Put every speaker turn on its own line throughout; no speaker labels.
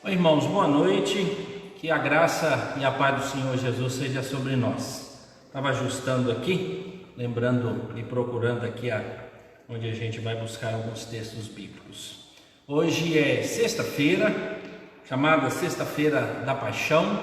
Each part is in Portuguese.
Oi, irmãos, boa noite, que a graça e a paz do Senhor Jesus seja sobre nós. Estava ajustando aqui, lembrando e procurando aqui onde a gente vai buscar alguns textos bíblicos. Hoje é sexta-feira, chamada Sexta-feira da Paixão,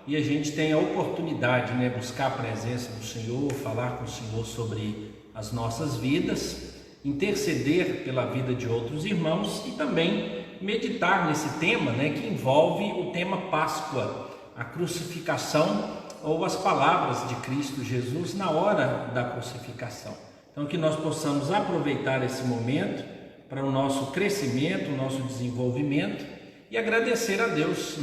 e a gente tem a oportunidade, buscar a presença do Senhor, falar com o Senhor sobre as nossas vidas, interceder pela vida de outros irmãos e também meditar nesse tema, que envolve o tema Páscoa, a crucificação ou as palavras de Cristo Jesus na hora da crucificação. Então que nós possamos aproveitar esse momento para o nosso crescimento, o nosso desenvolvimento e agradecer a Deus,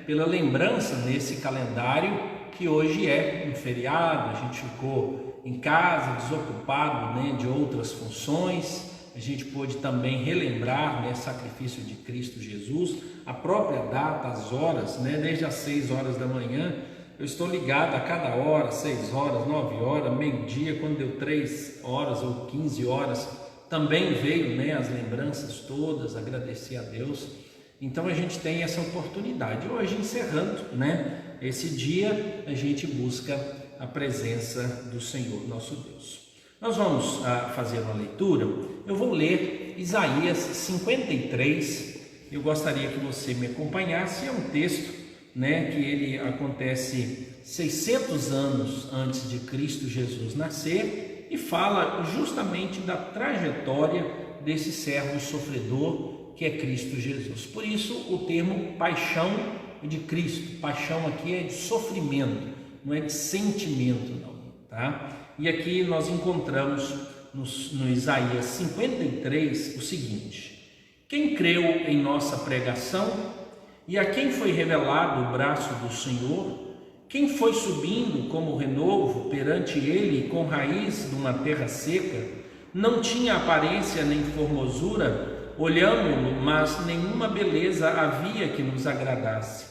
pela lembrança nesse calendário que hoje é um feriado. A gente ficou em casa, desocupado, né, de outras funções, a gente pôde também relembrar, né, o sacrifício de Cristo Jesus, a própria data, as horas, né, desde as 6 horas da manhã, eu estou ligado a cada hora, 6 horas, 9 horas, meio-dia, quando deu 3 horas ou 15 horas, também veio, né, as lembranças todas, agradecer a Deus. Então a gente tem essa oportunidade. Hoje, encerrando, né, esse dia, a gente busca a presença do Senhor, nosso Deus. Nós vamos fazer uma leitura. Eu vou ler Isaías 53. Eu gostaria que você me acompanhasse. É um texto, né, que ele acontece 600 anos antes de Cristo Jesus nascer e fala justamente da trajetória desse servo sofredor que é Cristo Jesus. Por isso o termo paixão de Cristo. Paixão aqui é de sofrimento, não é de sentimento, não, tá? E aqui nós encontramos no Isaías 53 o seguinte: quem creu em nossa pregação e a quem foi revelado o braço do Senhor, quem foi subindo como renovo perante ele com raiz de uma terra seca, não tinha aparência nem formosura, olhamo-lo, mas nenhuma beleza havia que nos agradasse.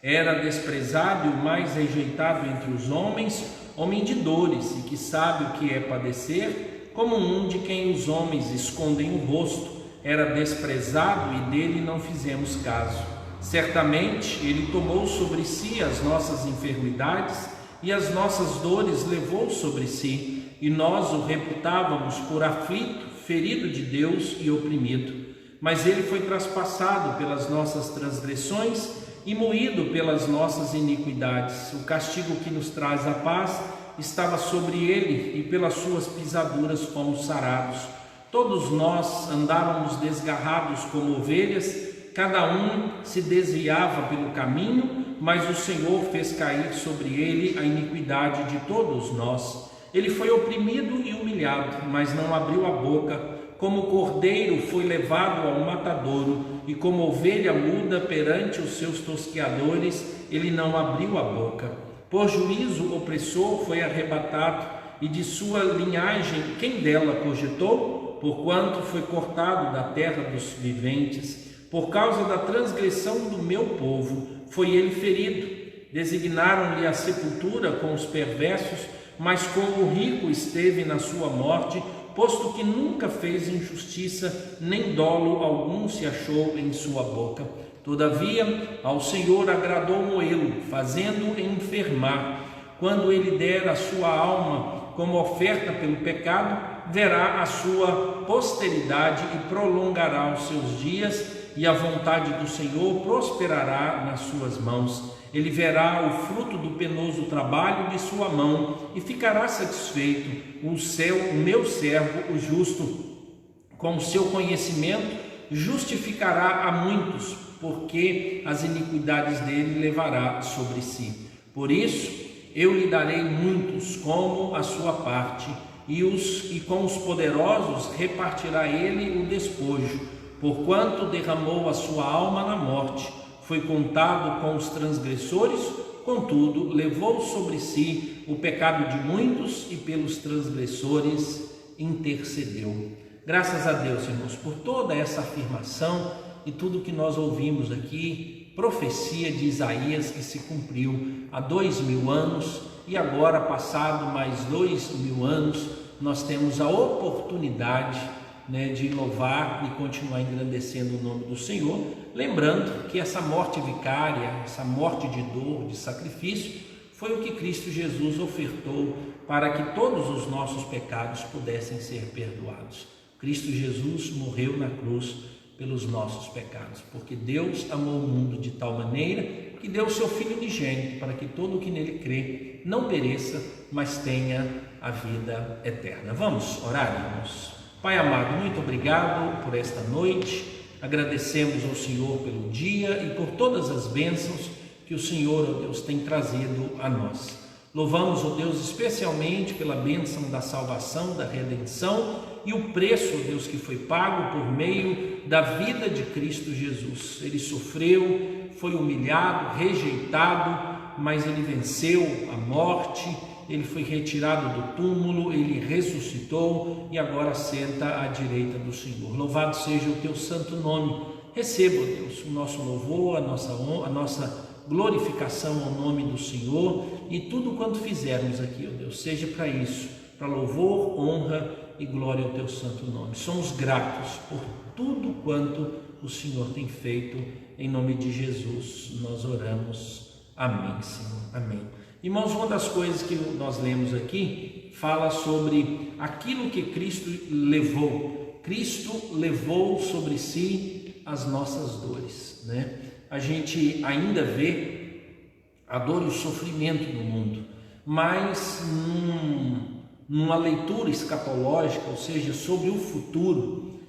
Era desprezado e o mais rejeitado entre os homens, homem de dores e que sabe o que é padecer, como um de quem os homens escondem o rosto. Era desprezado e dele não fizemos caso. Certamente ele tomou sobre si as nossas enfermidades e as nossas dores levou sobre si, e nós o reputávamos por aflito, ferido de Deus e oprimido. Mas ele foi traspassado pelas nossas transgressões e moído pelas nossas iniquidades. O castigo que nos traz a paz estava sobre ele, e pelas suas pisaduras fomos sarados. Todos nós andávamos desgarrados como ovelhas, cada um se desviava pelo caminho, mas o Senhor fez cair sobre ele a iniquidade de todos nós. Ele foi oprimido e humilhado, mas não abriu a boca. Como cordeiro foi levado ao matadouro, e como ovelha muda perante os seus tosqueadores, ele não abriu a boca. Por juízo o opressor foi arrebatado, e de sua linhagem quem dela cogitou? Porquanto foi cortado da terra dos viventes. Por causa da transgressão do meu povo foi ele ferido. Designaram-lhe a sepultura com os perversos, mas com o rico esteve na sua morte, posto que nunca fez injustiça, nem dolo algum se achou em sua boca. Todavia, ao Senhor agradou moê-lo, fazendo-o enfermar. Quando ele der a sua alma como oferta pelo pecado, verá a sua posteridade e prolongará os seus dias, e a vontade do Senhor prosperará nas suas mãos. Ele verá o fruto do penoso trabalho de sua mão e ficará satisfeito. O meu servo, o justo, com o seu conhecimento, justificará a muitos, porque as iniquidades dele levará sobre si. Por isso, eu lhe darei muitos como a sua parte, e com os poderosos repartirá ele o despojo, porquanto derramou a sua alma na morte. Foi contado com os transgressores, contudo, levou sobre si o pecado de muitos e pelos transgressores intercedeu. Graças a Deus, irmãos, por toda essa afirmação e tudo que nós ouvimos aqui, profecia de Isaías que se cumpriu há 2000 anos, e agora, passado mais 2000 anos, nós temos a oportunidade, né, de louvar e continuar engrandecendo o nome do Senhor, lembrando que essa morte vicária, essa morte de dor, de sacrifício, foi o que Cristo Jesus ofertou para que todos os nossos pecados pudessem ser perdoados. Cristo Jesus morreu na cruz pelos nossos pecados, porque Deus amou o mundo de tal maneira que deu o seu Filho unigênito para que todo o que nele crê não pereça, mas tenha a vida eterna. Vamos orar, irmãos? Pai amado, muito obrigado por esta noite, agradecemos ao Senhor pelo dia e por todas as bênçãos que o Senhor, ó Deus, tem trazido a nós. Louvamos, ó Deus, especialmente pela bênção da salvação, da redenção e o preço, ó Deus, que foi pago por meio da vida de Cristo Jesus. Ele sofreu, foi humilhado, rejeitado, mas ele venceu a morte, ele foi retirado do túmulo, ele ressuscitou e agora senta à direita do Senhor. Louvado seja o teu santo nome. Receba, Deus, o nosso louvor, a nossa glorificação ao nome do Senhor, e tudo quanto fizermos aqui, ó Deus, seja para isso, para louvor, honra e glória ao teu santo nome. Somos gratos por tudo quanto o Senhor tem feito. Em nome de Jesus nós oramos. Amém, Senhor. Amém. Irmãos, uma das coisas que nós lemos aqui fala sobre aquilo que Cristo levou. Cristo levou sobre si as nossas dores, né? A gente ainda vê a dor e o sofrimento no mundo, mas numa leitura escatológica, ou seja, sobre o futuro,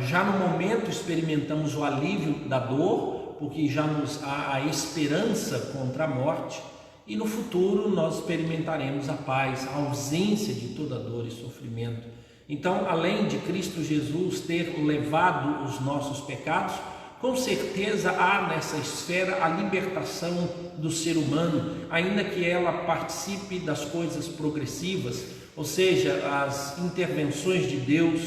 já no momento experimentamos o alívio da dor, porque já nos há a esperança contra a morte, e no futuro nós experimentaremos a paz, a ausência de toda dor e sofrimento. Então, além de Cristo Jesus ter levado os nossos pecados, com certeza há nessa esfera a libertação do ser humano, ainda que ela participe das coisas progressivas, ou seja, as intervenções de Deus,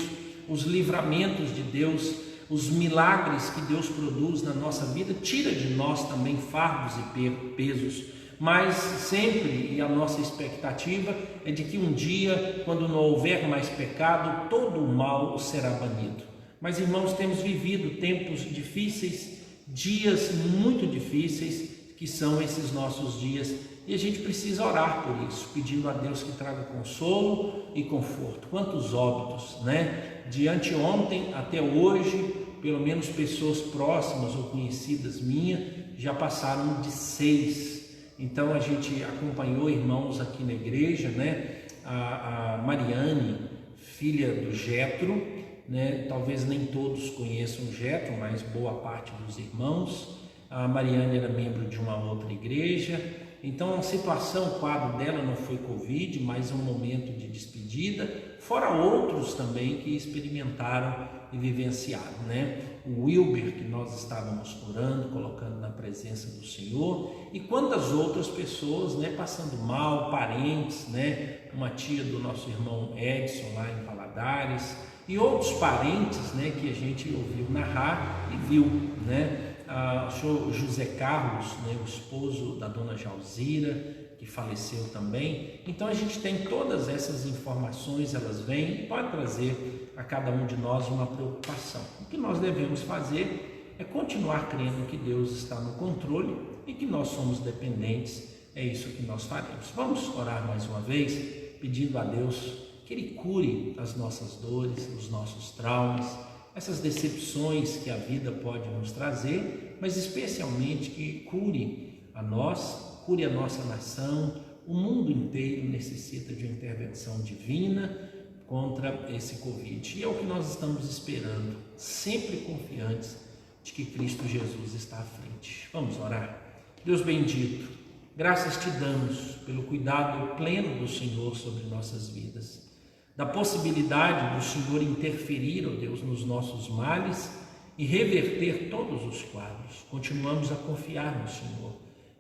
os livramentos de Deus, os milagres que Deus produz na nossa vida, tira de nós também fardos e pesos, mas sempre, e a nossa expectativa é de que um dia, quando não houver mais pecado, todo o mal será banido. Mas, irmãos, temos vivido tempos difíceis, dias muito difíceis, que são esses nossos dias, e a gente precisa orar por isso, pedindo a Deus que traga consolo e conforto. Quantos óbitos, né? De anteontem até hoje, pelo menos pessoas próximas ou conhecidas minhas já passaram de 6. Então a gente acompanhou irmãos aqui na igreja, né? A Mariane, filha do Jetro, né? Talvez nem todos conheçam o Jetro, mas boa parte dos irmãos. A Mariane era membro de uma outra igreja. Então a situação, o quadro dela não foi Covid, mas um momento de despedida, fora outros também que experimentaram e vivenciaram, né? O Wilber, que nós estávamos orando, colocando na presença do Senhor, e quantas outras pessoas, né, passando mal, parentes, né? Uma tia do nosso irmão Edson lá em Valadares, e outros parentes, né, que a gente ouviu narrar e viu, né? O senhor José Carlos, né, o esposo da dona Jalzira, que faleceu também. Então a gente tem todas essas informações, elas vêm e podem trazer a cada um de nós uma preocupação. O que nós devemos fazer é continuar crendo que Deus está no controle e que nós somos dependentes. É isso que nós faremos. Vamos orar mais uma vez, pedindo a Deus que Ele cure as nossas dores, os nossos traumas, essas decepções que a vida pode nos trazer, mas especialmente que cure a nós, cure a nossa nação. O mundo inteiro necessita de uma intervenção divina contra esse Covid. E é o que nós estamos esperando, sempre confiantes de que Cristo Jesus está à frente. Vamos orar. Deus bendito, graças te damos pelo cuidado pleno do Senhor sobre nossas vidas, da possibilidade do Senhor interferir, ó Deus, nos nossos males e reverter todos os quadros. Continuamos a confiar no Senhor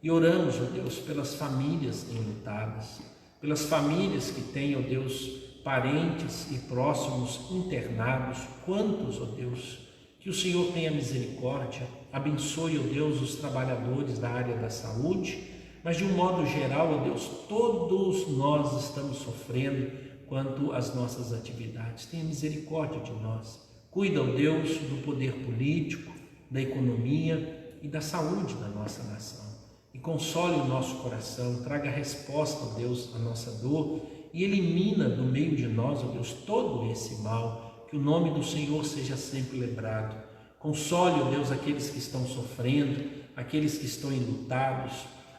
e oramos, ó Deus, pelas famílias enlutadas, pelas famílias que têm, ó Deus, parentes e próximos internados. Quantos, ó Deus, que o Senhor tenha misericórdia, abençoe, ó Deus, os trabalhadores da área da saúde, mas de um modo geral, ó Deus, todos nós estamos sofrendo quanto às nossas atividades. Tenha misericórdia de nós. Cuida, ó Deus, do poder político, da economia e da saúde da nossa nação. E console o nosso coração, traga resposta, ó Deus, à nossa dor e elimina do meio de nós, ó Deus, todo esse mal. Que o nome do Senhor seja sempre lembrado. Console, ó Deus, aqueles que estão sofrendo, aqueles que estão enlutados,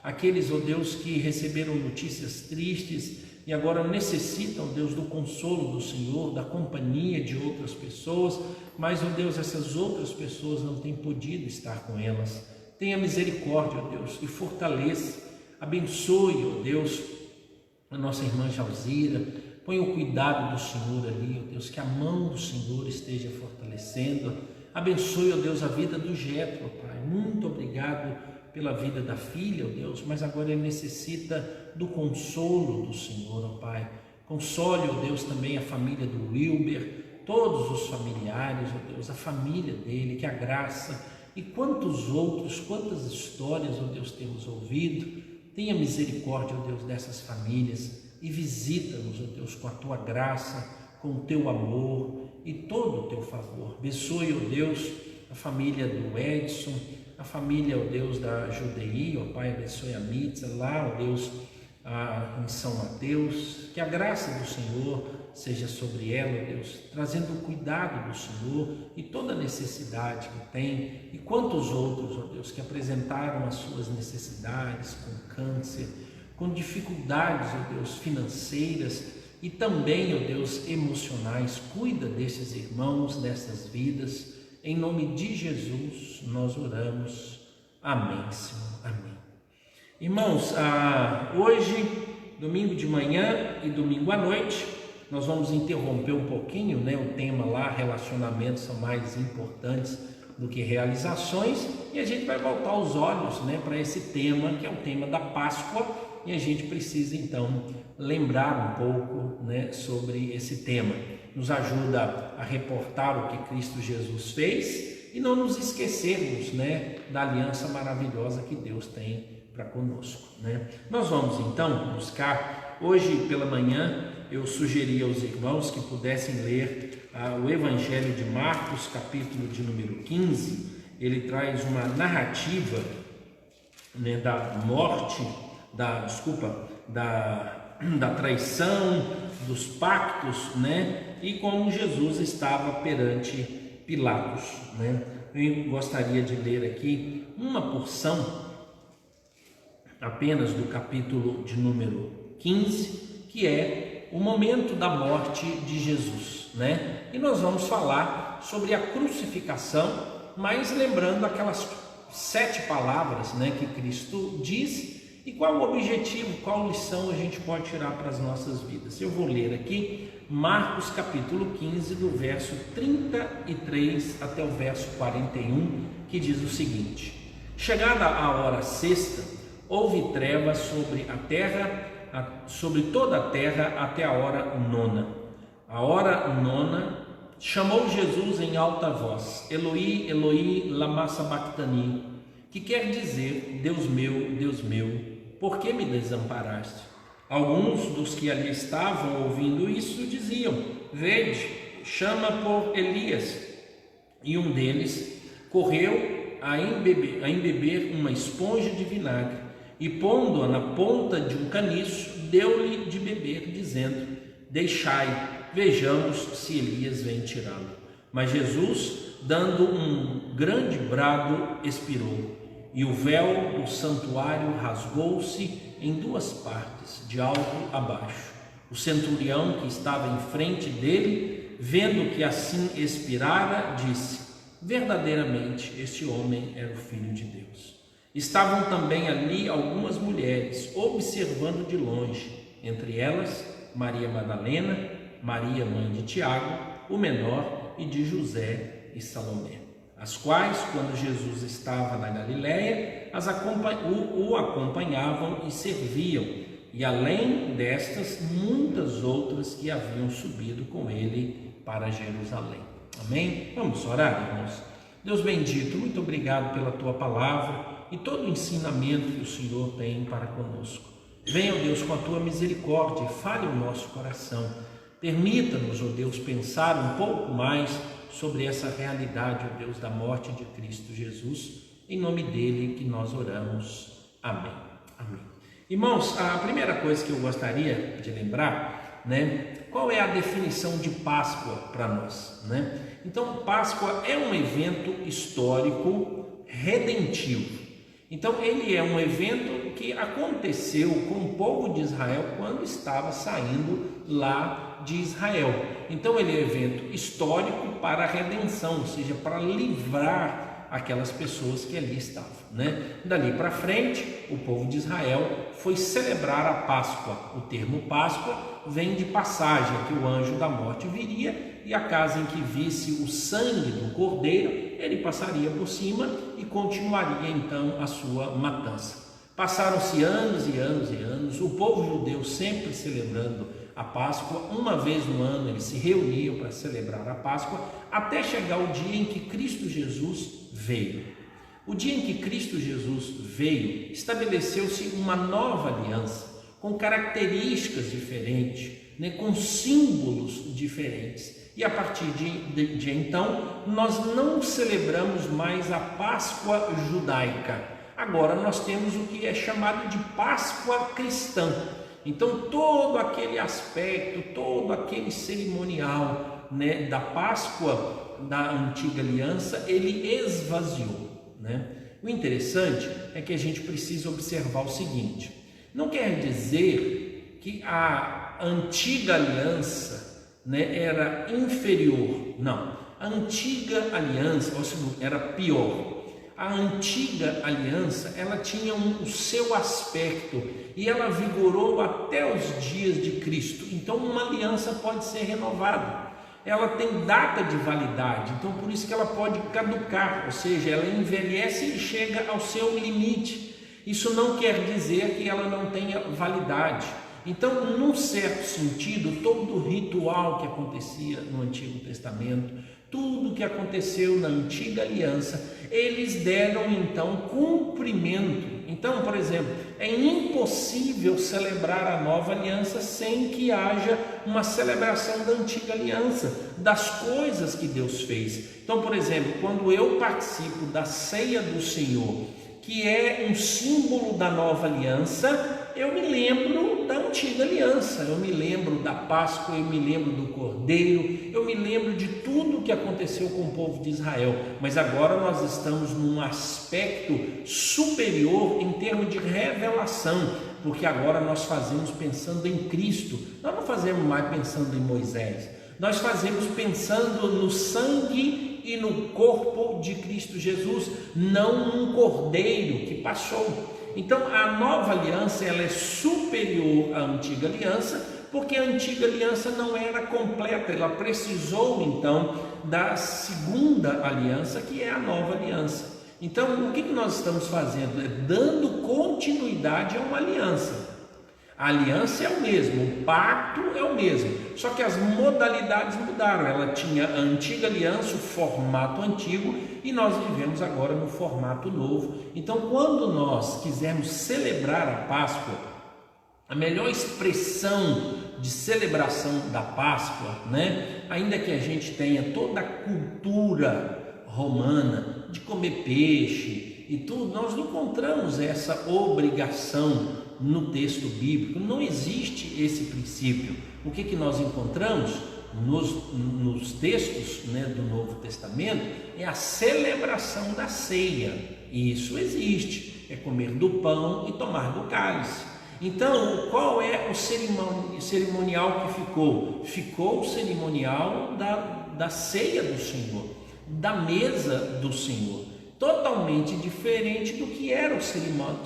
aqueles, ó Deus, que receberam notícias tristes e agora necessitam, Deus, do consolo do Senhor, da companhia de outras pessoas, mas, ó Deus, essas outras pessoas não têm podido estar com elas. Tenha misericórdia, ó Deus, e fortaleça, abençoe, ó Deus, a nossa irmã Jalzira, põe o cuidado do Senhor ali, ó Deus, que a mão do Senhor esteja fortalecendo. Abençoe, ó Deus, a vida do Jetro, ó Pai. Muito obrigado pela vida da filha, ó Deus, mas agora ele necessita do consolo do Senhor, ó Pai. Console, ó Deus, também a família do Wilber, todos os familiares, ó Deus, a família dele, que a graça e quantos outros, quantas histórias, ó Deus, temos ouvido. Tenha misericórdia, ó Deus, dessas famílias e visita-nos, ó Deus, com a tua graça, com o teu amor e todo o teu favor. Abençoe, ó Deus, a família do Edson, a família, ó Deus, da Judei, ó Pai, abençoe a Mitza lá, ó Deus, em São Mateus, que a graça do Senhor seja sobre ela, ó Deus, trazendo o cuidado do Senhor e toda a necessidade que tem, e quantos outros, ó Deus, que apresentaram as suas necessidades com câncer, com dificuldades, ó Deus, financeiras e também, ó Deus, emocionais. Cuida desses irmãos, dessas vidas, em nome de Jesus nós oramos, amém, Senhor, amém. Irmãos, hoje, domingo de manhã e domingo à noite, nós vamos interromper um pouquinho, o tema lá, relacionamentos são mais importantes do que realizações, e a gente vai voltar os olhos, para esse tema, que é o tema da Páscoa, e a gente precisa então lembrar um pouco, sobre esse tema. Nos ajuda a reportar o que Cristo Jesus fez e não nos esquecermos, da aliança maravilhosa que Deus tem para conosco, Nós vamos então buscar, hoje pela manhã eu sugeri aos irmãos que pudessem ler o Evangelho de Marcos, capítulo de número 15. Ele traz uma narrativa, da morte, da traição, dos pactos, e como Jesus estava perante Pilatos, Eu gostaria de ler aqui uma porção apenas do capítulo de número 15, que é o momento da morte de Jesus, E nós vamos falar sobre a crucificação, mas lembrando aquelas 7 palavras, que Cristo diz, e qual o objetivo, qual lição a gente pode tirar para as nossas vidas. Eu vou ler aqui Marcos capítulo 15, do verso 33 até o verso 41, que diz o seguinte: chegada a hora sexta, houve trevas sobre a terra, sobre toda a terra até a hora nona. A hora nona, chamou Jesus em alta voz: Eloi, Eloi, lama sabachthani, que quer dizer: Deus meu, por que me desamparaste? Alguns dos que ali estavam ouvindo isso diziam: vede, chama por Elias. E um deles correu a embeber uma esponja de vinagre e, pondo-a na ponta de um caniço, deu-lhe de beber, dizendo: deixai, vejamos se Elias vem tirá-lo. Mas Jesus, dando um grande brado, expirou, e o véu do santuário rasgou-se em 2 partes, de alto a baixo. O centurião que estava em frente dele, vendo que assim expirara, disse: verdadeiramente este homem era o Filho de Deus. Estavam também ali algumas mulheres, observando de longe, entre elas Maria Madalena, Maria mãe de Tiago, o menor, e de José e Salomé, as quais, quando Jesus estava na Galiléia, o acompanhavam e serviam, e além destas, muitas outras que haviam subido com ele para Jerusalém. Amém? Vamos orar, irmãos. Deus bendito, muito obrigado pela tua palavra e todo o ensinamento que o Senhor tem para conosco. Venha, ó Deus, com a tua misericórdia, fale o nosso coração. Permita-nos, ó Deus, pensar um pouco mais sobre essa realidade, ó Deus, da morte de Cristo Jesus. Em nome dele que nós oramos. Amém. Amém. Irmãos, a primeira coisa que eu gostaria de lembrar, qual é a definição de Páscoa para nós, Então, Páscoa é um evento histórico redentivo. Então, ele é um evento que aconteceu com o povo de Israel quando estava saindo lá de Israel. Então, ele é um evento histórico para a redenção, ou seja, para livrar aquelas pessoas que ali estavam, Dali para frente, o povo de Israel foi celebrar a Páscoa. O termo Páscoa vem de passagem, que o anjo da morte viria e a casa em que visse o sangue do cordeiro, ele passaria por cima e continuaria então a sua matança. Passaram-se anos e anos e anos, o povo judeu sempre celebrando a Páscoa. Uma vez no ano eles se reuniam para celebrar a Páscoa, até chegar o dia em que Cristo Jesus veio. O dia em que Cristo Jesus veio, estabeleceu-se uma nova aliança, com características diferentes, com símbolos diferentes. E a partir de então, nós não celebramos mais a Páscoa judaica. Agora nós temos o que é chamado de Páscoa cristã. Então todo aquele aspecto, todo aquele cerimonial, da Páscoa da antiga aliança, ele esvaziou, O interessante é que a gente precisa observar o seguinte: não quer dizer que a antiga aliança, era inferior, não. A antiga aliança, ou seja, era pior. A antiga aliança, ela tinha o seu aspecto e ela vigorou até os dias de Cristo. Então uma aliança pode ser renovada, ela tem data de validade, então por isso que ela pode caducar, ou seja, ela envelhece e chega ao seu limite. Isso não quer dizer que ela não tenha validade. Então, num certo sentido, todo o ritual que acontecia no Antigo Testamento, tudo que aconteceu na antiga aliança, eles deram então cumprimento. Então, por exemplo, é impossível celebrar a nova aliança sem que haja uma celebração da antiga aliança, das coisas que Deus fez. Então, por exemplo, quando eu participo da ceia do Senhor, que é um símbolo da nova aliança, eu me lembro da antiga aliança, eu me lembro da Páscoa, eu me lembro do Cordeiro, eu me lembro de tudo que aconteceu com o povo de Israel. Mas agora nós estamos num aspecto superior em termos de revelação, porque agora nós fazemos pensando em Cristo, nós não fazemos mais pensando em Moisés, nós fazemos pensando no sangue e no corpo de Cristo Jesus, não num cordeiro que passou. Então a nova aliança, ela é superior à antiga aliança, porque a antiga aliança não era completa, ela precisou então da segunda aliança, que é a nova aliança. Então o que nós estamos fazendo? É dando continuidade a uma aliança. A aliança é o mesmo, o pacto é o mesmo, só que as modalidades mudaram. Ela tinha a antiga aliança, o formato antigo, e nós vivemos agora no formato novo. Então, quando nós quisermos celebrar a Páscoa, a melhor expressão de celebração da Páscoa, ainda que a gente tenha toda a cultura romana de comer peixe e tudo, nós não encontramos essa obrigação no texto bíblico, não existe esse princípio. O que nós encontramos nos textos do Novo Testamento é a celebração da ceia, e isso existe, é comer do pão e tomar do cálice. Então, qual é o cerimonial que ficou? Ficou o cerimonial da ceia do Senhor, da mesa do Senhor, totalmente diferente do que era o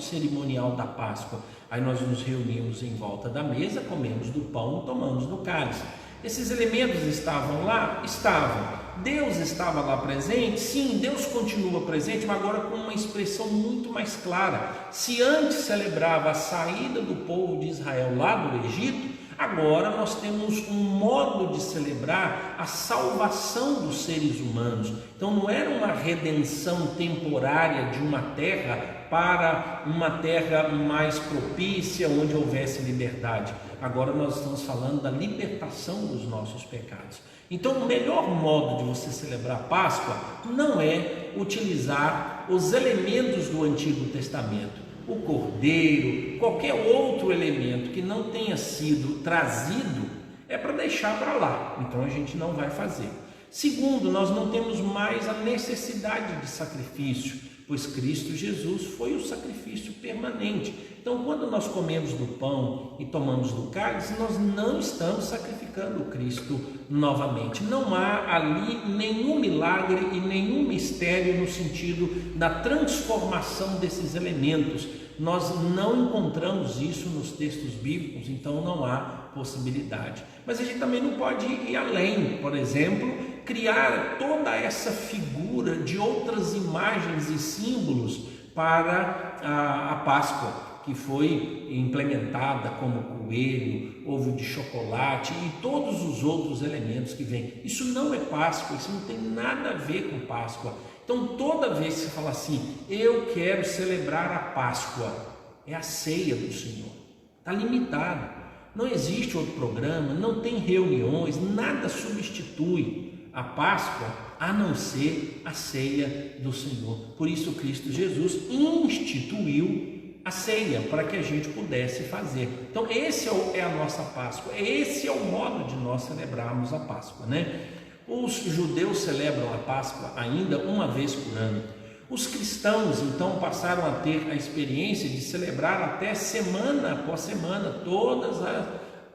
cerimonial da Páscoa. Aí nós nos reunimos em volta da mesa, comemos do pão e tomamos do cálice. Esses elementos estavam lá? Estavam. Deus estava lá presente? Sim, Deus continua presente, mas agora com uma expressão muito mais clara. Se antes celebrava a saída do povo de Israel lá do Egito, agora nós temos um modo de celebrar a salvação dos seres humanos. Então não era uma redenção temporária de uma terra para uma terra mais propícia, onde houvesse liberdade. Agora nós estamos falando da libertação dos nossos pecados. Então o melhor modo de você celebrar a Páscoa não é utilizar os elementos do Antigo Testamento, o cordeiro, qualquer outro elemento que não tenha sido trazido, é para deixar para lá. Então a gente não vai fazer. Segundo, nós não temos mais a necessidade de sacrifício, pois Cristo Jesus foi o sacrifício permanente. Então, quando nós comemos do pão e tomamos do cálice, nós não estamos sacrificando crucificando Cristo novamente. Não há ali nenhum milagre e nenhum mistério no sentido da transformação desses elementos. Nós não encontramos isso nos textos bíblicos, então não há possibilidade. Mas a gente também não pode ir além, por exemplo, criar toda essa figura de outras imagens e símbolos para a Páscoa, que foi implementada como coelho, ovo de chocolate e todos os outros elementos que vêm. Isso não é Páscoa, isso não tem nada a ver com Páscoa. Então, toda vez que você fala assim, eu quero celebrar a Páscoa, é a ceia do Senhor. Está limitado. Não existe outro programa, não tem reuniões, nada substitui a Páscoa a não ser a ceia do Senhor. Por isso, Cristo Jesus instituiu a ceia para que a gente pudesse fazer. Então, esse é a nossa Páscoa, esse é o modo de nós celebrarmos a Páscoa, né? Os judeus celebram a Páscoa ainda uma vez por ano. Os cristãos, então, passaram a ter a experiência de celebrar até semana após semana,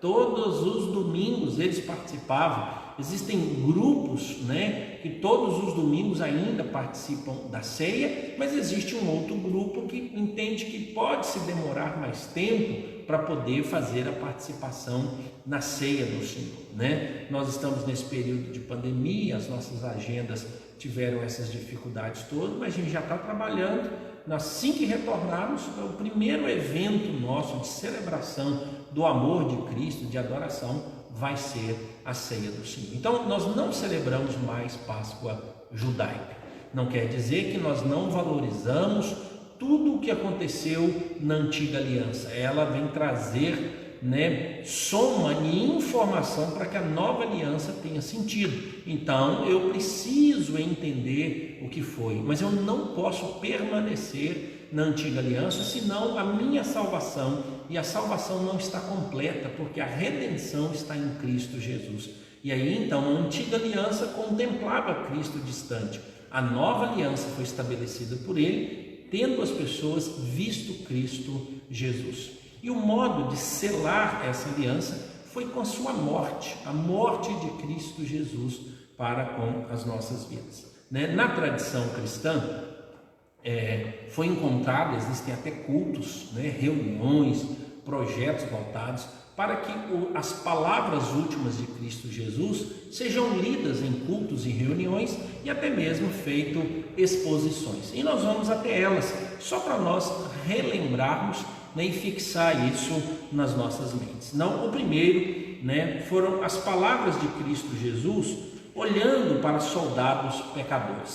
todos os domingos eles participavam. Existem grupos, né, que todos os domingos ainda participam da ceia, mas existe um outro grupo que entende que pode se demorar mais tempo para poder fazer a participação na ceia do Senhor, né? Nós estamos nesse período de pandemia, as nossas agendas tiveram essas dificuldades todas, mas a gente já está trabalhando. Assim que retornarmos, o primeiro evento nosso de celebração do amor de Cristo, de adoração, vai ser a ceia do Senhor. Então, nós não celebramos mais Páscoa judaica. Não quer dizer que nós não valorizamos tudo o que aconteceu na antiga aliança. Ela vem trazer, né, soma e informação para que a nova aliança tenha sentido. Então, eu preciso entender o que foi, mas eu não posso permanecer na antiga aliança, senão a minha salvação, e a salvação não está completa, porque a redenção está em Cristo Jesus. E aí então a antiga aliança contemplava Cristo distante, a nova aliança foi estabelecida por ele, tendo as pessoas visto Cristo Jesus. E o modo de selar essa aliança foi com a sua morte, a morte de Cristo Jesus para com as nossas vidas, né? Na tradição cristã, foi encontrado, existem até cultos, né, reuniões, projetos voltados para que as palavras últimas de Cristo Jesus sejam lidas em cultos e reuniões e até mesmo feito exposições. E nós vamos até elas, só para nós relembrarmos, né, e fixar isso nas nossas mentes. Não, o primeiro, né, foram as palavras de Cristo Jesus olhando para soldados pecadores.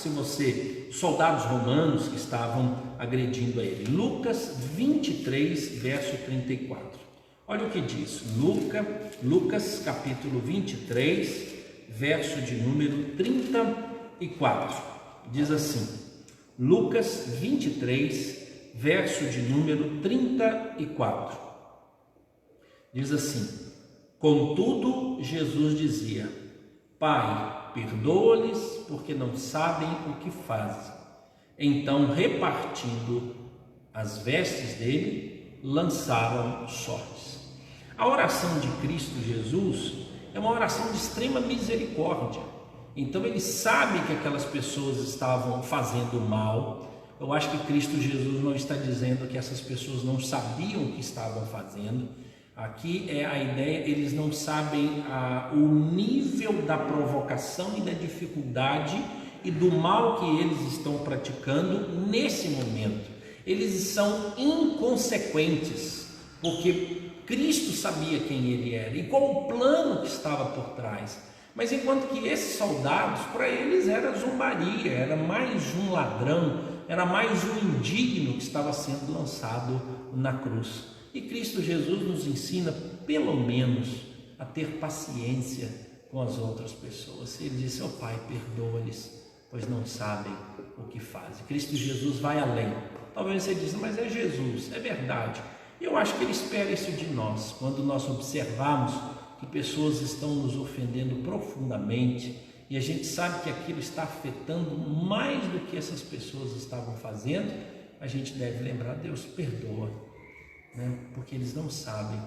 Soldados romanos que estavam agredindo a ele. Lucas 23, verso 34. Olha o que diz. Lucas capítulo 23, verso de número 34. Diz assim. Lucas 23, verso de número 34. Diz assim: contudo, Jesus dizia: Pai, perdoa-lhes, porque não sabem o que fazem. Então, repartindo as vestes dele, lançaram sortes. A oração de Cristo Jesus é uma oração de extrema misericórdia. Então, ele sabe que aquelas pessoas estavam fazendo mal. Eu acho que Cristo Jesus não está dizendo que essas pessoas não sabiam o que estavam fazendo. Aqui é a ideia, eles não sabem o nível da provocação e da dificuldade e do mal que eles estão praticando nesse momento. Eles são inconsequentes, porque Cristo sabia quem ele era e qual o plano que estava por trás. Mas enquanto que esses soldados, para eles era zombaria, era mais um ladrão, era mais um indigno que estava sendo lançado na cruz. E Cristo Jesus nos ensina, pelo menos, a ter paciência com as outras pessoas. Ele disse: ó Pai, perdoa-lhes, pois não sabem o que fazem. Cristo Jesus vai além. Talvez você diz: mas é Jesus. É verdade. Eu acho que ele espera isso de nós. Quando nós observarmos que pessoas estão nos ofendendo profundamente e a gente sabe que aquilo está afetando mais do que essas pessoas estavam fazendo, a gente deve lembrar: Deus, perdoa, né? Porque eles não sabem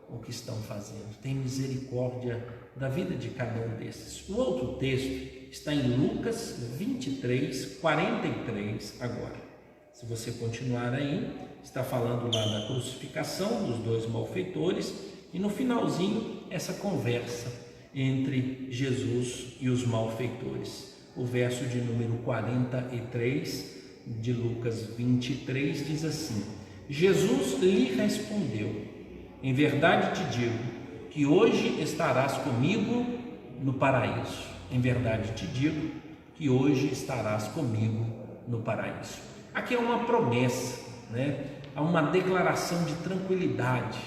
o que estão fazendo. Tem misericórdia da vida de cada um desses. O outro texto está em Lucas 23, 43 agora. Se você continuar aí, está falando lá da crucificação dos dois malfeitores e no finalzinho essa conversa entre Jesus e os malfeitores. O verso de número 43 de Lucas 23 diz assim: Jesus lhe respondeu: em verdade te digo que hoje estarás comigo no paraíso. Em verdade te digo que hoje estarás comigo no paraíso. Aqui é uma promessa, né? Há uma declaração de tranquilidade.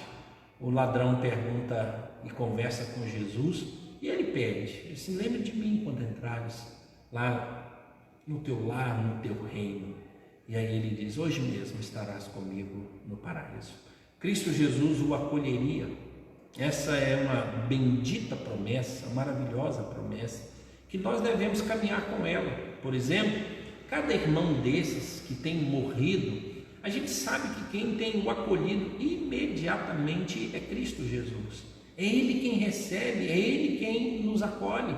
O ladrão pergunta e conversa com Jesus e ele pede: ele se lembra de mim quando entrares lá no teu lar, no teu reino. E aí ele diz: hoje mesmo estarás comigo no paraíso. Cristo Jesus o acolheria. Essa é uma bendita promessa, maravilhosa promessa, que nós devemos caminhar com ela. Por exemplo, cada irmão desses que tem morrido, a gente sabe que quem tem o acolhido imediatamente é Cristo Jesus. É Ele quem recebe, é Ele quem nos acolhe.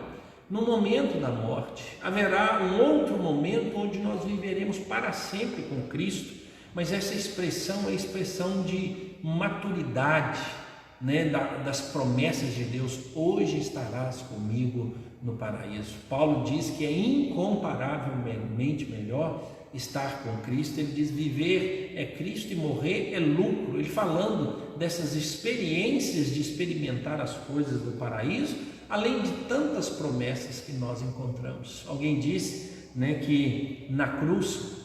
No momento da morte, haverá um outro momento onde nós viveremos para sempre com Cristo, mas essa expressão é a expressão de maturidade, né, das promessas de Deus. Hoje estarás comigo no paraíso. Paulo diz que é incomparavelmente melhor estar com Cristo. Ele diz: viver é Cristo e morrer é lucro. Ele falando dessas experiências de experimentar as coisas do paraíso, além de tantas promessas que nós encontramos. Alguém disse, né, que na cruz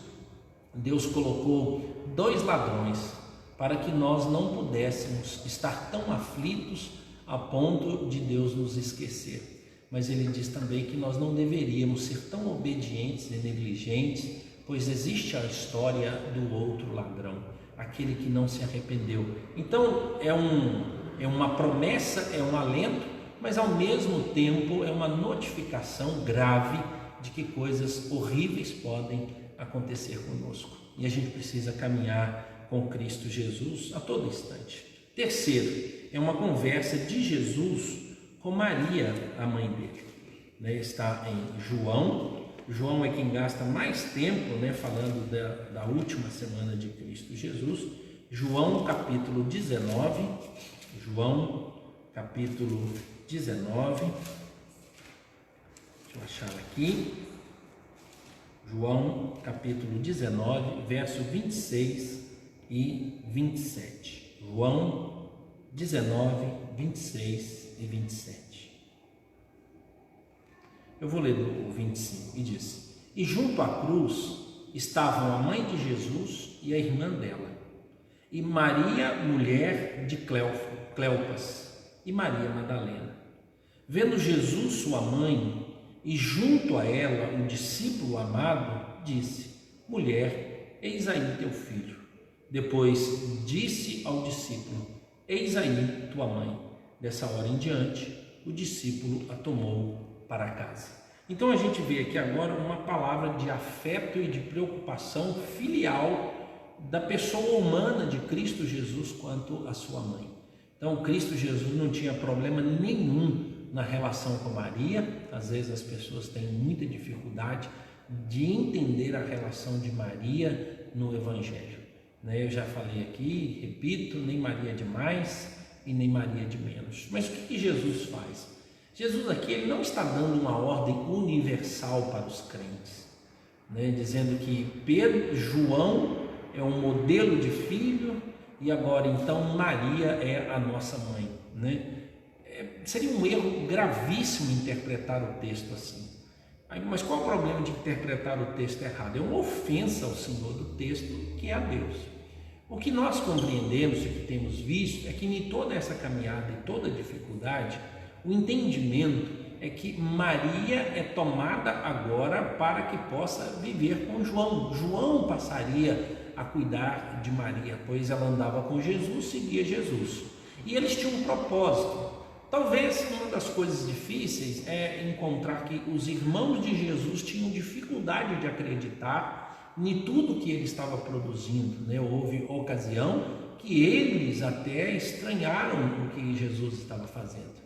Deus colocou dois ladrões para que nós não pudéssemos estar tão aflitos a ponto de Deus nos esquecer. Mas ele diz também que nós não deveríamos ser tão obedientes e negligentes, pois existe a história do outro ladrão, aquele que não se arrependeu. Então é uma promessa, é um alento, mas ao mesmo tempo é uma notificação grave de que coisas horríveis podem acontecer conosco. E a gente precisa caminhar com Cristo Jesus a todo instante. Terceiro, é uma conversa de Jesus com Maria, a mãe dele. Está em João. João é quem gasta mais tempo, falando da última semana de Cristo Jesus. João capítulo 19. João capítulo 19. Deixa eu achar aqui. João capítulo 19, verso 26 e 27. João 19, 26 e 27. Eu vou ler do 25 e diz: e junto à cruz estavam a mãe de Jesus e a irmã dela, e Maria, mulher de Cleopas, e Maria Madalena. Vendo Jesus sua mãe e junto a ela o discípulo amado, disse: mulher, eis aí teu filho. Depois disse ao discípulo: eis aí tua mãe. Dessa hora em diante, o discípulo a tomou para casa. Então a gente vê aqui agora uma palavra de afeto e de preocupação filial da pessoa humana de Cristo Jesus quanto à sua mãe. Então Cristo Jesus não tinha problema nenhum na relação com Maria. Às vezes as pessoas têm muita dificuldade de entender a relação de Maria no Evangelho. Eu já falei aqui, repito, nem Maria de mais e nem Maria de menos. Mas o que Jesus faz? Jesus aqui ele não está dando uma ordem universal para os crentes, dizendo que João é um modelo de filho e agora então Maria é a nossa mãe. Seria um erro gravíssimo interpretar o texto assim. Mas qual é o problema de interpretar o texto errado? É uma ofensa ao Senhor do texto, que é a Deus. O que nós compreendemos e que temos visto é que em toda essa caminhada e toda dificuldade, o entendimento é que Maria é tomada agora para que possa viver com João. João passaria a cuidar de Maria, pois ela andava com Jesus, seguia Jesus. E eles tinham um propósito. Talvez uma das coisas difíceis é encontrar que os irmãos de Jesus tinham dificuldade de acreditar em tudo que ele estava produzindo. Houve ocasião que eles até estranharam o que Jesus estava fazendo.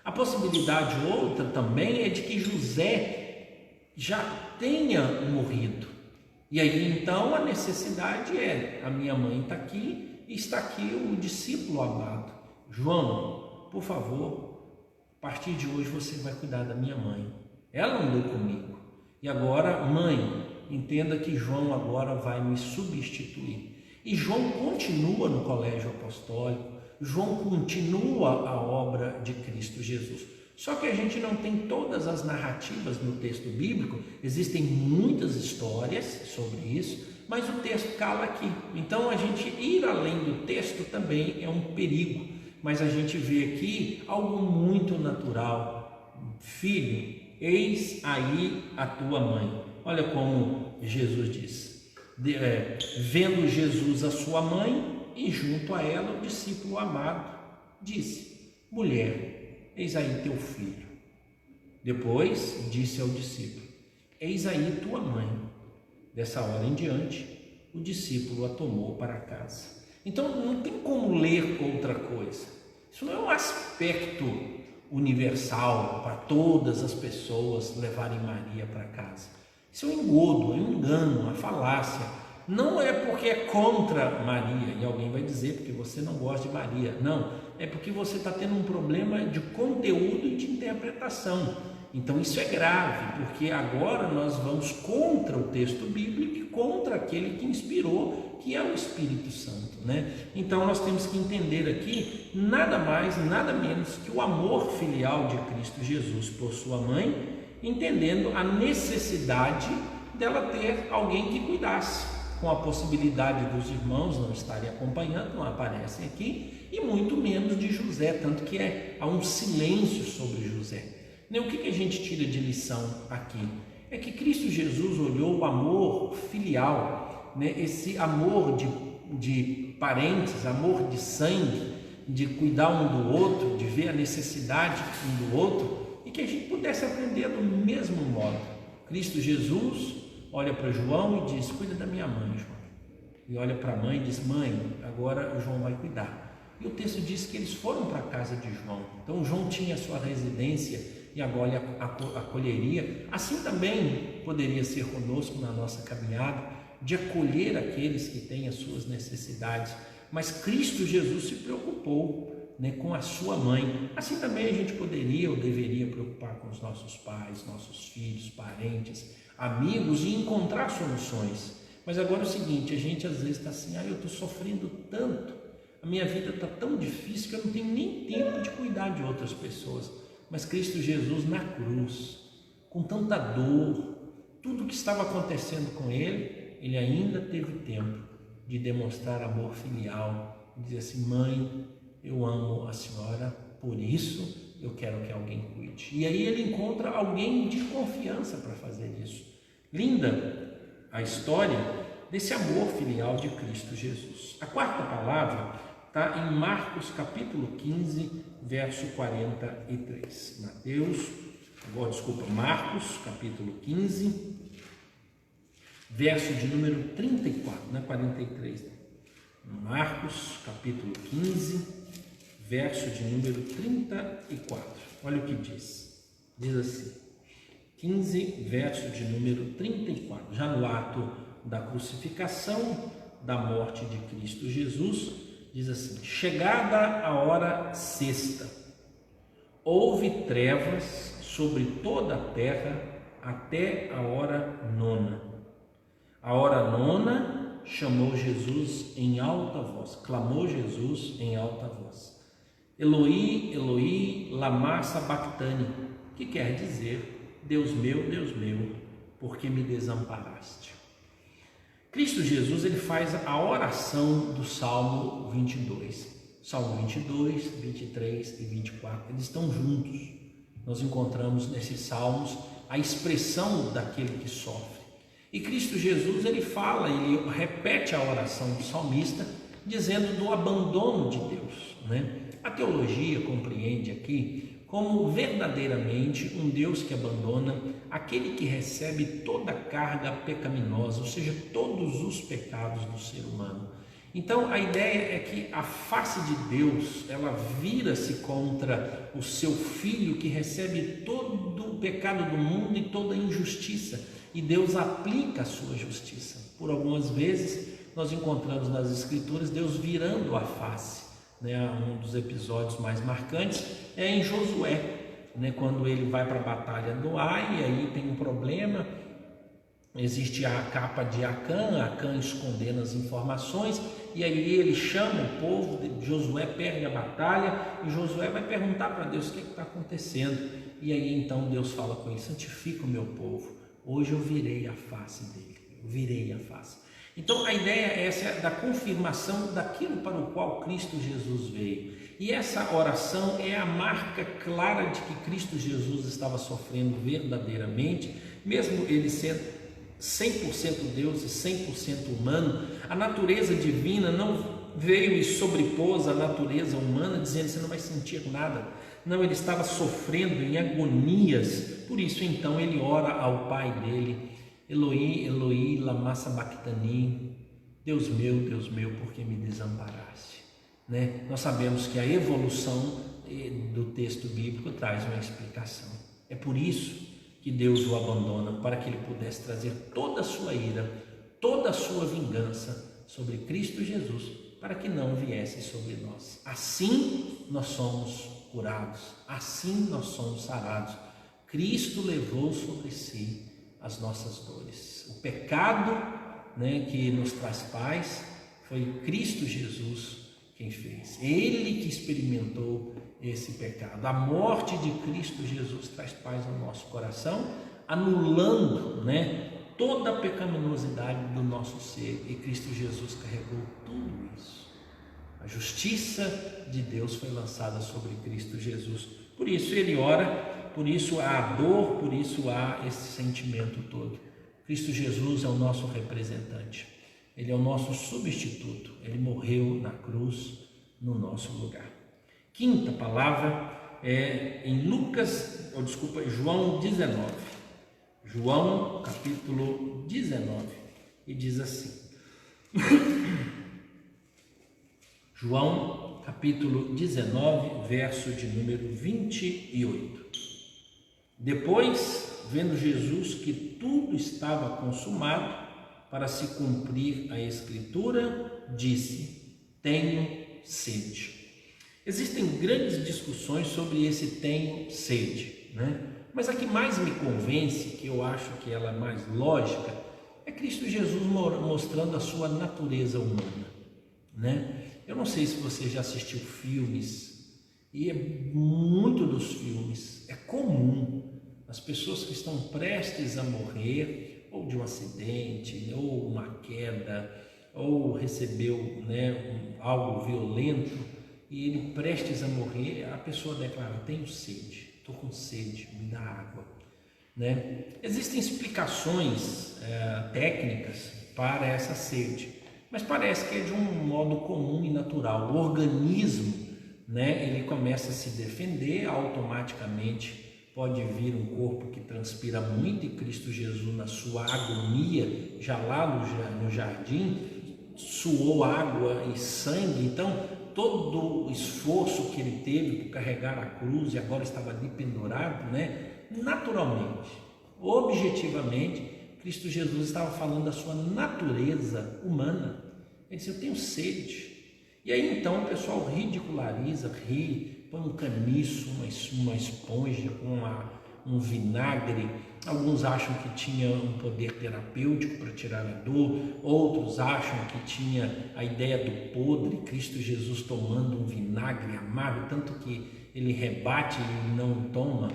A A possibilidade outra também é de que José já tenha morrido. E aí então a necessidade é: a minha mãe está aqui e está aqui o discípulo amado. João, por favor, a partir de hoje você vai cuidar da minha mãe. Ela andou comigo. E agora, mãe, entenda que João agora vai me substituir. E João continua no colégio apostólico, João continua a obra de Cristo Jesus. Só que a gente não tem todas as narrativas no texto bíblico, existem muitas histórias sobre isso, mas o texto cala aqui. Então a gente ir além do texto também é um perigo, mas a gente vê aqui algo muito natural. Filho, eis aí a tua mãe. Olha como Jesus diz, vendo Jesus a sua mãe e junto a ela o discípulo amado, disse: mulher, eis aí teu filho. Depois disse ao discípulo: eis aí tua mãe. Dessa hora em diante, o discípulo a tomou para casa. Então não tem como ler outra coisa. Isso não é um aspecto universal para todas as pessoas levarem Maria para casa. Isso é um engodo, é um engano, uma falácia. Não é porque é contra Maria, e alguém vai dizer porque você não gosta de Maria. Não, é porque você está tendo um problema de conteúdo e de interpretação. Então isso é grave, porque agora nós vamos contra o texto bíblico e contra aquele que inspirou, que é o Espírito Santo, né? Então nós temos que entender aqui nada mais, nada menos que o amor filial de Cristo Jesus por sua mãe, entendendo a necessidade dela ter alguém que cuidasse, com a possibilidade dos irmãos não estarem acompanhando, não aparecem aqui, e muito menos de José, tanto que há um silêncio sobre José. O que a gente tira de lição aqui? É que Cristo Jesus olhou o amor filial, né? Esse amor de parentes, amor de sangue, de cuidar um do outro, de ver a necessidade um do outro, e que a gente pudesse aprender do mesmo modo. Cristo Jesus olha para João e diz: cuida da minha mãe, João. E olha para a mãe e diz: mãe, agora o João vai cuidar. E o texto diz que eles foram para a casa de João. Então João tinha sua residência e agora acolheria. Assim também poderia ser conosco na nossa caminhada, de acolher aqueles que têm as suas necessidades. Mas Cristo Jesus se preocupou, né, com a sua mãe. Assim também a gente poderia ou deveria preocupar com os nossos pais, nossos filhos, parentes, amigos, e encontrar soluções. Mas agora é o seguinte, a gente às vezes está assim: eu estou sofrendo tanto, a minha vida está tão difícil que eu não tenho nem tempo de cuidar de outras pessoas. Mas Cristo Jesus na cruz, com tanta dor, tudo que estava acontecendo com ele, ele ainda teve tempo de demonstrar amor filial, de dizer assim: mãe, eu amo a senhora, por isso eu quero que alguém cuide. E aí ele encontra alguém de confiança para fazer isso. Linda a história desse amor filial de Cristo Jesus. A quarta palavra está em Marcos capítulo 15, verso 43. Marcos capítulo 15, verso de número 34, não é 43. Marcos capítulo 15, verso de número 34. Olha o que diz. Diz assim, 15, verso de número 34. Já no ato da crucificação, da morte de Cristo Jesus, diz assim: chegada a hora sexta, houve trevas sobre toda a terra até a hora nona. A hora nona chamou Jesus em alta voz, clamou Jesus em alta voz: Eloi, Eloi, lama sabachthani, que quer dizer: Deus meu, por que me desamparaste? Cristo Jesus, ele faz a oração do Salmo 22. Salmo 22, 23 e 24, eles estão juntos. Nós encontramos nesses salmos a expressão daquele que sofre. E Cristo Jesus, ele fala, ele repete a oração do salmista, dizendo do abandono de Deus, né? A teologia compreende aqui como verdadeiramente um Deus que abandona aquele que recebe toda a carga pecaminosa, ou seja, todos os pecados do ser humano. Então a ideia é que a face de Deus, ela vira-se contra o seu filho que recebe todo o pecado do mundo e toda a injustiça, e Deus aplica a sua justiça. Por algumas vezes nós encontramos nas escrituras Deus virando a face, né? Um dos episódios mais marcantes é em Josué, né? Quando ele vai para a batalha do Ai, e aí tem um problema. Existe a capa de Acã escondendo as informações, e aí ele chama o povo, Josué perde a batalha, e Josué vai perguntar para Deus o que está acontecendo, e aí então Deus fala com ele: santifica o meu povo, hoje eu virei a face dele, eu virei a face. Então a ideia é essa, da confirmação daquilo para o qual Cristo Jesus veio, e essa oração é a marca clara de que Cristo Jesus estava sofrendo verdadeiramente, mesmo ele sendo 100% Deus e 100% humano. A natureza divina não veio e sobrepôs a natureza humana dizendo: você não vai sentir nada. Não, ele estava sofrendo em agonias. Por isso então ele ora ao Pai dele: Eloi, Eloi, lama sabachthani, Deus meu, por que me desamparaste? Né? Nós sabemos que a evolução do texto bíblico traz uma explicação. É por isso que Deus o abandona, para que ele pudesse trazer toda a sua ira, toda a sua vingança sobre Cristo Jesus, para que não viesse sobre nós. Assim nós somos curados, assim nós somos sarados. Cristo levou sobre si as nossas dores. O pecado, né, que nos traz paz, foi Cristo Jesus quem fez. Ele que experimentou esse pecado. A morte de Cristo Jesus traz paz ao nosso coração, anulando, né, toda a pecaminosidade do nosso ser, e Cristo Jesus carregou tudo isso. A justiça de Deus foi lançada sobre Cristo Jesus. Por isso ele ora, por isso há a dor, por isso há esse sentimento todo. Cristo Jesus é o nosso representante, ele é o nosso substituto, ele morreu na cruz no nosso lugar. Quinta palavra é em João 19. João capítulo 19, e diz assim: João capítulo 19, verso de número 28. Depois, vendo Jesus que tudo estava consumado, para se cumprir a Escritura, disse: tenho sede. Existem grandes discussões sobre esse tenho sede, né? Mas a que mais me convence, que eu acho que ela é mais lógica, é Cristo Jesus mostrando a sua natureza humana, né? Eu não sei se você já assistiu filmes, e muito dos filmes é comum as pessoas que estão prestes a morrer, ou de um acidente, ou uma queda, ou recebeu, né, algo violento, e ele prestes a morrer, a pessoa declara: tenho sede, estou com sede, me dá água, né? Existem explicações técnicas para essa sede, mas parece que é de um modo comum e natural. O organismo, né, ele começa a se defender, automaticamente pode vir um corpo que transpira muito, e Cristo Jesus, na sua agonia, já lá no jardim, suou água e sangue. Então todo o esforço que ele teve por carregar a cruz, e agora estava ali pendurado, né? Naturalmente, objetivamente, Cristo Jesus estava falando da sua natureza humana. Ele disse: eu tenho sede. E aí então o pessoal ridiculariza, ri, põe um caniço, uma esponja com um vinagre. Alguns acham que tinha um poder terapêutico para tirar a dor, outros acham que tinha a ideia do podre, Cristo Jesus tomando um vinagre amargo, tanto que ele rebate e não toma.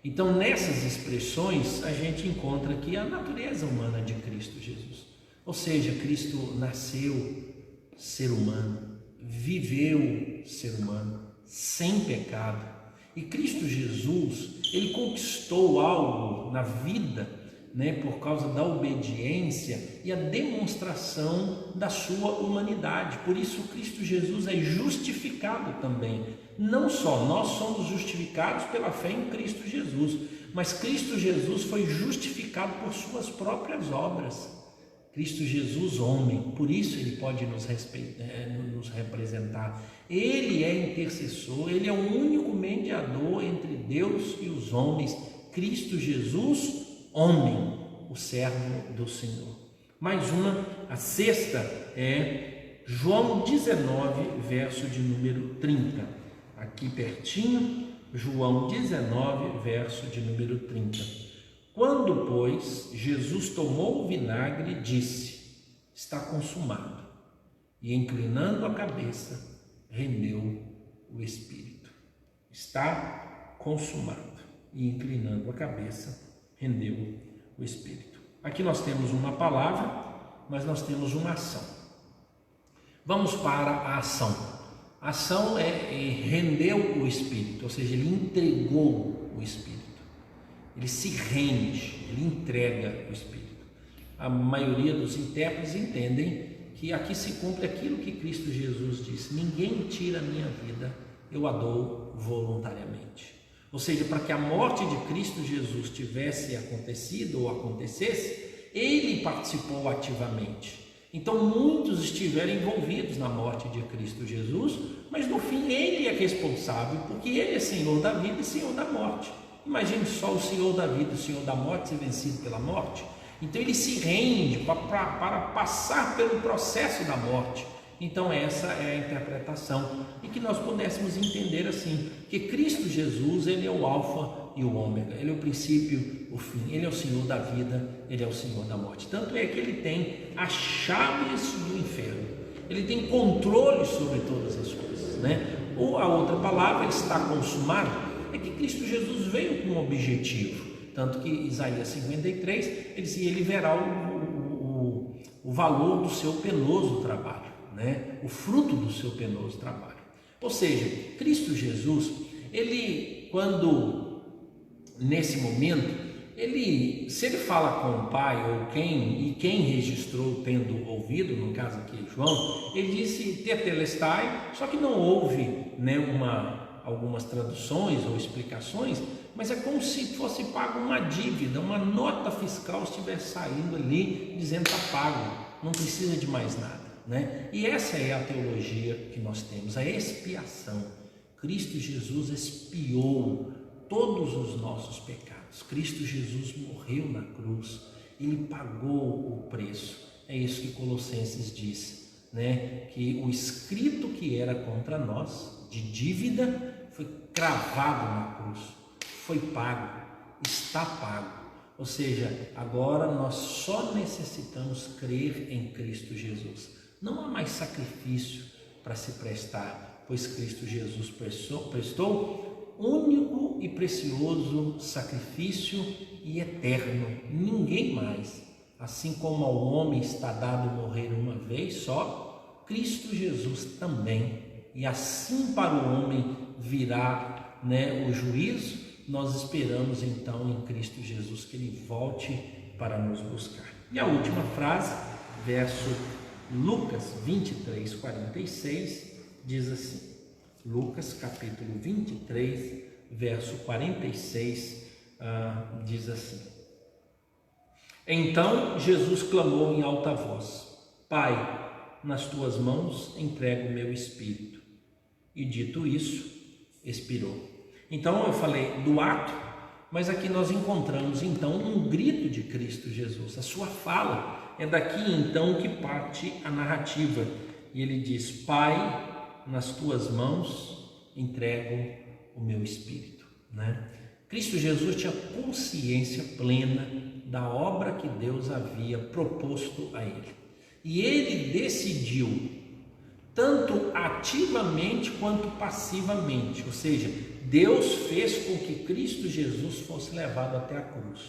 Então nessas expressões a gente encontra aqui a natureza humana de Cristo Jesus. Ou seja, Cristo nasceu ser humano, viveu ser humano, sem pecado. E Cristo Jesus, ele conquistou algo na vida, né, por causa da obediência e a demonstração da sua humanidade. Por isso Cristo Jesus é justificado também. Não só nós somos justificados pela fé em Cristo Jesus, mas Cristo Jesus foi justificado por suas próprias obras. Cristo Jesus, homem, por isso ele pode nos representar. Ele é intercessor, ele é o único mediador entre Deus e os homens. Cristo Jesus, homem, o servo do Senhor. Mais uma, a sexta é João 19, verso de número 30. Aqui pertinho, João 19, verso de número 30. Quando, pois, Jesus tomou o vinagre, disse: está consumado. E inclinando a cabeça, rendeu o Espírito. Está consumado. E inclinando a cabeça, rendeu o Espírito. Aqui nós temos uma palavra, mas nós temos uma ação. Vamos para a ação. A ação é rendeu o Espírito, ou seja, ele entregou o Espírito. Ele se rende, ele entrega o Espírito. A maioria dos intérpretes entendem que aqui se cumpre aquilo que Cristo Jesus disse: ninguém tira a minha vida, eu a dou voluntariamente. Ou seja, para que a morte de Cristo Jesus tivesse acontecido ou acontecesse, ele participou ativamente. Então muitos estiveram envolvidos na morte de Cristo Jesus, mas no fim ele é responsável, porque ele é Senhor da vida e Senhor da morte. Imagine só o Senhor da vida e o Senhor da morte ser vencido pela morte. Então ele se rende para passar pelo processo da morte. Então essa é a interpretação, e que nós pudéssemos entender assim, que Cristo Jesus, ele é o alfa e o ômega, ele é o princípio, o fim, ele é o Senhor da vida, ele é o Senhor da morte. Tanto é que ele tem as chaves do inferno, ele tem controle sobre todas as coisas, né? Ou a outra palavra, ele está consumado, é que Cristo Jesus veio com um objetivo, tanto que Isaías 53, ele diz: ele verá o valor do seu penoso trabalho, né? O fruto do seu penoso trabalho. Ou seja, Cristo Jesus, ele, quando nesse momento, se ele fala com o Pai ou quem registrou tendo ouvido, no caso aqui João, ele disse tetelestai, só que não houve, né, algumas traduções ou explicações, mas é como se fosse pago uma dívida, uma nota fiscal estivesse saindo ali dizendo está pago, não precisa de mais nada, né? E essa é a teologia que nós temos, a expiação. Cristo Jesus expiou todos os nossos pecados. Cristo Jesus morreu na cruz, ele pagou o preço. É isso que Colossenses diz, né? Que o escrito que era contra nós, de dívida, foi cravado na cruz, foi pago, está pago. Ou seja, agora nós só necessitamos crer em Cristo Jesus. Não há mais sacrifício para se prestar, pois Cristo Jesus prestou único e precioso sacrifício e eterno, ninguém mais. Assim como ao homem está dado morrer uma vez só, Cristo Jesus também. E assim para o homem virá, né, o juízo. Nós esperamos então em Cristo Jesus que ele volte para nos buscar. E a última frase, verso Lucas 23, 46, diz assim, Lucas capítulo 23, verso 46, diz assim: então Jesus clamou em alta voz: Pai, nas tuas mãos entrego o meu espírito. E dito isso, expirou. Então eu falei do ato, mas aqui nós encontramos então um grito de Cristo Jesus. A sua fala é daqui então que parte a narrativa. E ele diz: Pai, nas tuas mãos entrego o meu espírito, né? Cristo Jesus tinha consciência plena da obra que Deus havia proposto a ele. E ele decidiu, tanto ativamente quanto passivamente, ou seja, Deus fez com que Cristo Jesus fosse levado até a cruz,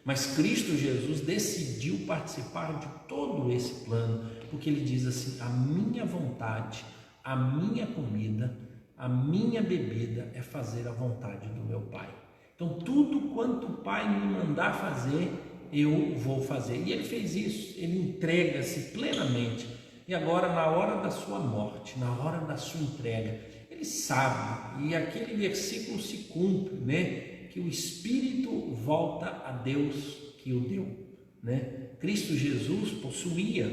mas Cristo Jesus decidiu participar de todo esse plano, porque ele diz assim: a minha vontade, a minha comida, a minha bebida é fazer a vontade do meu Pai. Então tudo quanto o Pai me mandar fazer, eu vou fazer. E ele fez isso, ele entrega-se plenamente. E agora, na hora da sua morte, na hora da sua entrega, ele sabe, e aquele versículo se cumpre, né? Que o Espírito volta a Deus que o deu, né? Cristo Jesus possuía,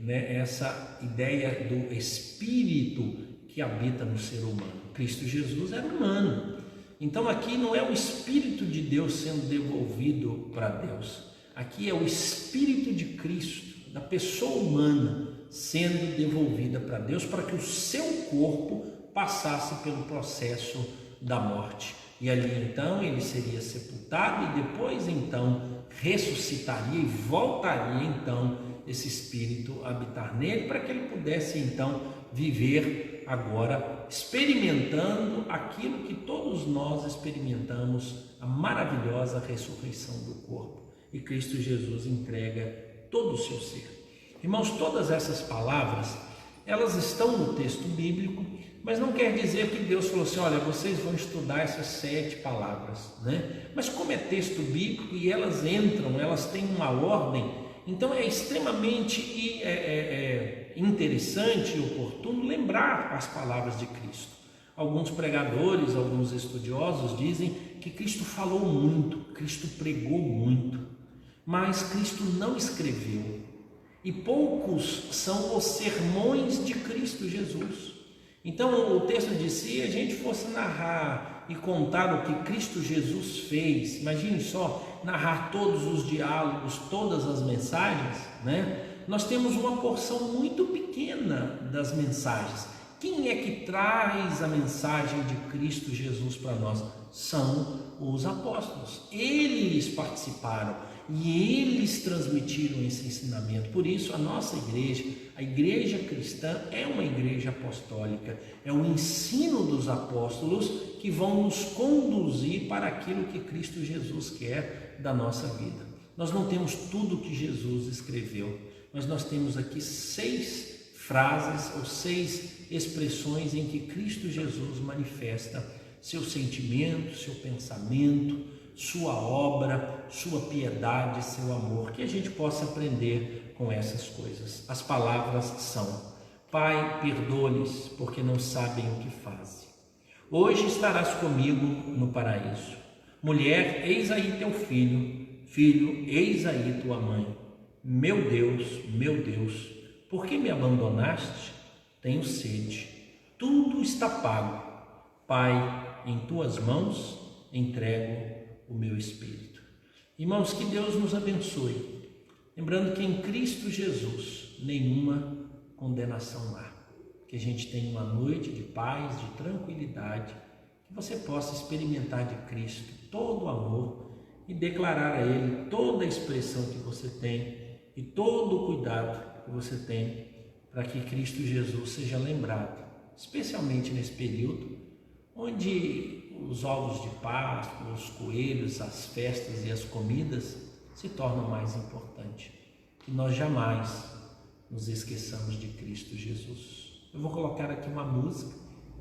né, essa ideia do Espírito que habita no ser humano. Cristo Jesus era humano. Então aqui não é o Espírito de Deus sendo devolvido para Deus. Aqui é o Espírito de Cristo, da pessoa humana, sendo devolvida para Deus, para que o seu corpo passasse pelo processo da morte. E ali então ele seria sepultado e depois então ressuscitaria e voltaria então esse Espírito a habitar nele, para que ele pudesse então viver agora experimentando aquilo que todos nós experimentamos, a maravilhosa ressurreição do corpo. E Cristo Jesus entrega todo o seu ser. Irmãos, todas essas palavras, elas estão no texto bíblico, mas não quer dizer que Deus falou assim, olha, vocês vão estudar essas 7 palavras, né? Mas como é texto bíblico e elas entram, elas têm uma ordem, então é extremamente interessante e oportuno lembrar as palavras de Cristo. Alguns pregadores, alguns estudiosos dizem que Cristo falou muito, Cristo pregou muito, mas Cristo não escreveu. E poucos são os sermões de Cristo Jesus. Então o texto diz, se a gente fosse narrar e contar o que Cristo Jesus fez, imagine só, narrar todos os diálogos, todas as mensagens, né? Nós temos uma porção muito pequena das mensagens. Quem é que traz a mensagem de Cristo Jesus para nós? São os apóstolos. Eles participaram e eles transmitiram esse ensinamento. Por isso a nossa igreja, a igreja cristã, é uma igreja apostólica. É o ensino dos apóstolos que vão nos conduzir para aquilo que Cristo Jesus quer da nossa vida. Nós não temos tudo que Jesus escreveu, mas nós temos aqui 6 frases ou 6 expressões em que Cristo Jesus manifesta seu sentimento, seu pensamento, sua obra, sua piedade, seu amor, que a gente possa aprender com essas coisas. As palavras são: Pai, perdoa-lhes, porque não sabem o que fazem. Hoje estarás comigo no paraíso. Mulher, eis aí teu filho. Filho, eis aí tua mãe. Meu Deus, por que me abandonaste? Tenho sede. Tudo está pago. Pai, em tuas mãos entrego o meu espírito. Irmãos, que Deus nos abençoe. Lembrando que em Cristo Jesus nenhuma condenação há. Que a gente tenha uma noite de paz, de tranquilidade, que você possa experimentar de Cristo todo o amor e declarar a Ele toda a expressão que você tem e todo o cuidado que você tem para que Cristo Jesus seja lembrado, especialmente nesse período onde os ovos de Páscoa, os coelhos, as festas e as comidas se tornam mais importantes. Que nós jamais nos esqueçamos de Cristo Jesus. Eu vou colocar aqui uma música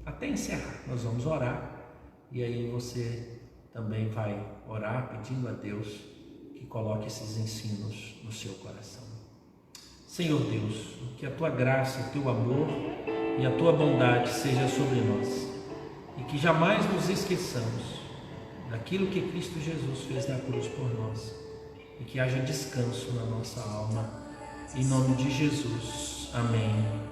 até encerrar. Nós vamos orar e aí você também vai orar pedindo a Deus que coloque esses ensinos no seu coração. Senhor Deus, que a tua graça, o teu amor e a tua bondade seja sobre nós e que jamais nos esqueçamos daquilo que Cristo Jesus fez na cruz por nós e que haja descanso na nossa alma. Em nome de Jesus. Amém.